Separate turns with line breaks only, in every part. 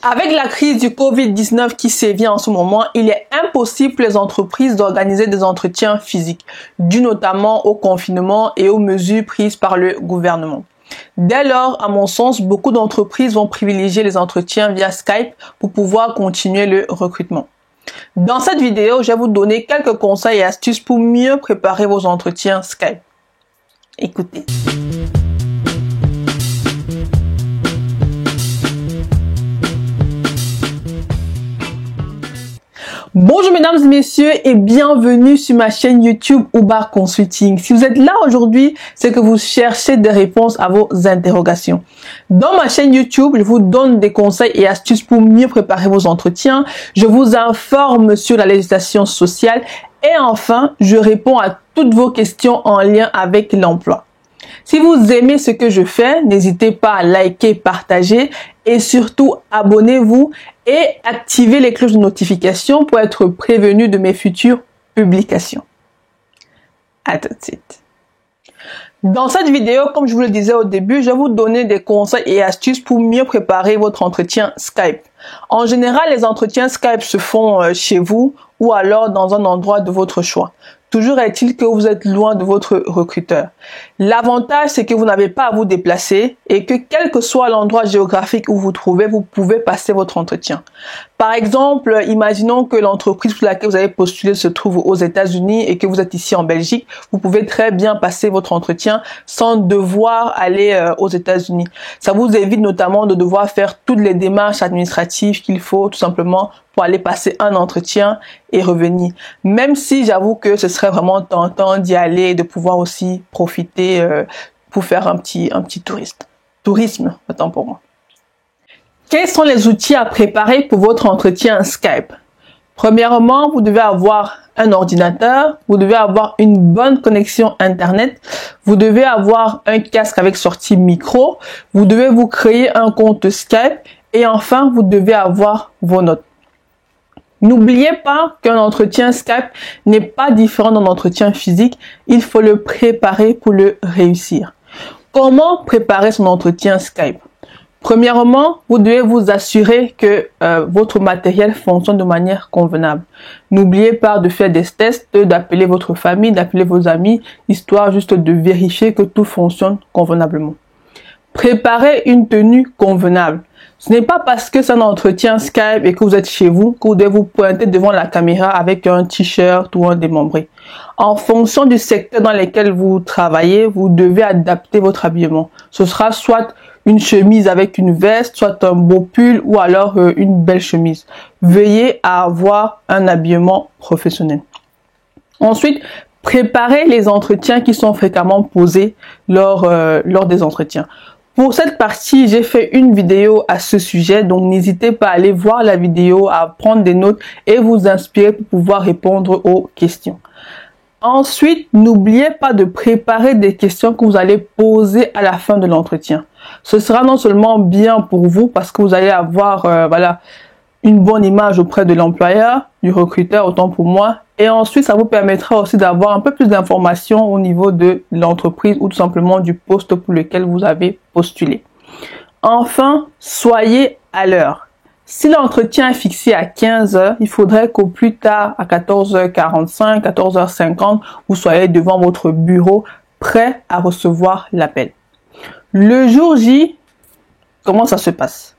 Avec la crise du Covid-19 qui sévit en ce moment, il est impossible pour les entreprises d'organiser des entretiens physiques, dû notamment au confinement et aux mesures prises par le gouvernement. Dès lors, à mon sens, beaucoup d'entreprises vont privilégier les entretiens via Skype pour pouvoir continuer le recrutement. Dans cette vidéo, je vais vous donner quelques conseils et astuces pour mieux préparer vos entretiens Skype. Écoutez. Bonjour mesdames et messieurs et bienvenue sur ma chaîne YouTube Uba Consulting. Si vous êtes là aujourd'hui, c'est que vous cherchez des réponses à vos interrogations. Dans ma chaîne YouTube, je vous donne des conseils et astuces pour mieux préparer vos entretiens. Je vous informe sur la législation sociale et enfin, je réponds à toutes vos questions en lien avec l'emploi. Si vous aimez ce que je fais, n'hésitez pas à liker, partager et surtout abonnez-vous et activez les cloches de notification pour être prévenu de mes futures publications. À tout de suite. Dans cette vidéo, comme je vous le disais au début, je vais vous donner des conseils et astuces pour mieux préparer votre entretien Skype. En général, les entretiens Skype se font chez vous ou alors dans un endroit de votre choix. Toujours est-il que vous êtes loin de votre recruteur. L'avantage, c'est que vous n'avez pas à vous déplacer et que quel que soit l'endroit géographique où vous vous trouvez, vous pouvez passer votre entretien. Par exemple, imaginons que l'entreprise pour laquelle vous avez postulé se trouve aux États-Unis et que vous êtes ici en Belgique. Vous pouvez très bien passer votre entretien sans devoir aller aux États-Unis. Ça vous évite notamment de devoir faire toutes les démarches administratives qu'il faut tout simplement pour aller passer un entretien et revenir. Même si j'avoue que ce serait vraiment tentant d'y aller et de pouvoir aussi profiter pour faire un petit tourisme, autant pour moi. Quels sont les outils à préparer pour votre entretien Skype? Premièrement, vous devez avoir un ordinateur, vous devez avoir une bonne connexion Internet, vous devez avoir un casque avec sortie micro, vous devez vous créer un compte Skype et enfin, vous devez avoir vos notes. N'oubliez pas qu'un entretien Skype n'est pas différent d'un entretien physique, il faut le préparer pour le réussir. Comment préparer son entretien Skype? Premièrement, vous devez vous assurer que votre matériel fonctionne de manière convenable. N'oubliez pas de faire des tests, d'appeler votre famille, d'appeler vos amis, histoire juste de vérifier que tout fonctionne convenablement. Préparez une tenue convenable. Ce n'est pas parce que c'est un entretien Skype et que vous êtes chez vous que vous devez vous pointer devant la caméra avec un t-shirt ou un démembré. En fonction du secteur dans lequel vous travaillez, vous devez adapter votre habillement. Ce sera soit une chemise avec une veste, soit un beau pull ou alors une belle chemise. Veuillez à avoir un habillement professionnel. Ensuite, préparez les entretiens qui sont fréquemment posés lors des entretiens. Pour cette partie, j'ai fait une vidéo à ce sujet, donc n'hésitez pas à aller voir la vidéo, à prendre des notes et vous inspirer pour pouvoir répondre aux questions. Ensuite, n'oubliez pas de préparer des questions que vous allez poser à la fin de l'entretien. Ce sera non seulement bien pour vous parce que vous allez avoir une bonne image auprès de l'employeur, du recruteur, autant pour moi. Et ensuite, ça vous permettra aussi d'avoir un peu plus d'informations au niveau de l'entreprise ou tout simplement du poste pour lequel vous avez postulé. Enfin, soyez à l'heure. Si l'entretien est fixé à 15 h, il faudrait qu'au plus tard, à 14h45, 14h50, vous soyez devant votre bureau, prêt à recevoir l'appel. Le jour J, comment ça se passe?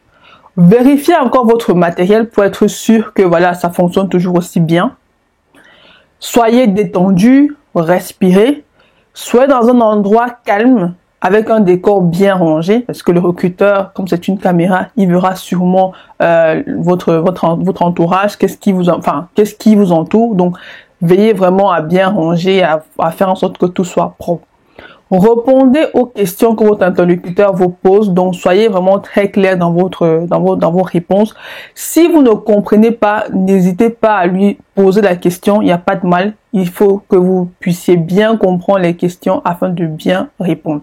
Vérifiez encore votre matériel pour être sûr que ça fonctionne toujours aussi bien. Soyez détendu, respirez. Soyez dans un endroit calme avec un décor bien rangé parce que le recruteur, comme c'est une caméra, il verra sûrement votre entourage, qu'est-ce qui vous entoure. Donc, veillez vraiment à bien ranger, à faire en sorte que tout soit propre. Répondez aux questions que votre interlocuteur vous pose, donc soyez vraiment très clair dans vos réponses. Si vous ne comprenez pas, n'hésitez pas à lui poser la question, il n'y a pas de mal. Il faut que vous puissiez bien comprendre les questions afin de bien répondre.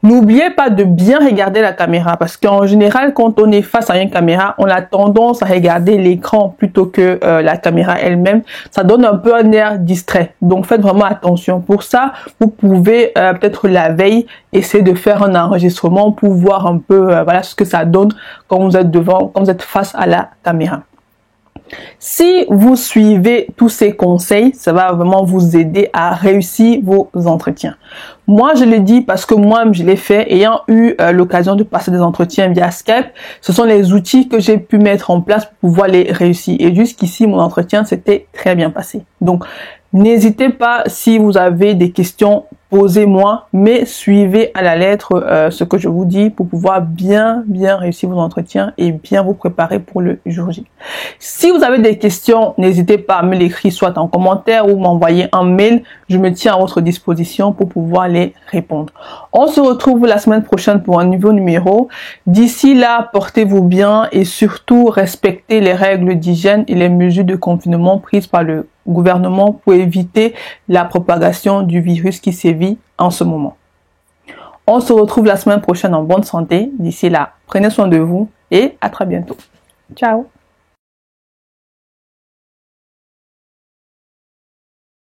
N'oubliez pas de bien regarder la caméra parce qu'en général, quand on est face à une caméra, on a tendance à regarder l'écran plutôt que la caméra elle-même. Ça donne un peu un air distrait. Donc, faites vraiment attention. Pour ça, vous pouvez peut-être la veille essayer de faire un enregistrement pour voir un peu voilà ce que ça donne quand vous êtes quand vous êtes face à la caméra. Si vous suivez tous ces conseils, ça va vraiment vous aider à réussir vos entretiens. Moi, je le dis parce que moi, je l'ai fait, ayant eu l'occasion de passer des entretiens via Skype. Ce sont les outils que j'ai pu mettre en place pour pouvoir les réussir. Et jusqu'ici, mon entretien s'était très bien passé. Donc, n'hésitez pas, si vous avez des questions, posez-moi, mais suivez à la lettre ce que je vous dis pour pouvoir bien réussir vos entretiens et bien vous préparer pour le jour J. Si vous avez des questions, n'hésitez pas à me l'écrire soit en commentaire ou m'envoyer un mail. Je me tiens à votre disposition pour pouvoir les répondre. On se retrouve la semaine prochaine pour un nouveau numéro. D'ici là, portez-vous bien et surtout respectez les règles d'hygiène et les mesures de confinement prises par le gouvernement pour éviter la propagation du virus qui sévit en ce moment. On se retrouve la semaine prochaine en bonne santé. D'ici là, prenez soin de vous et à très bientôt. Ciao!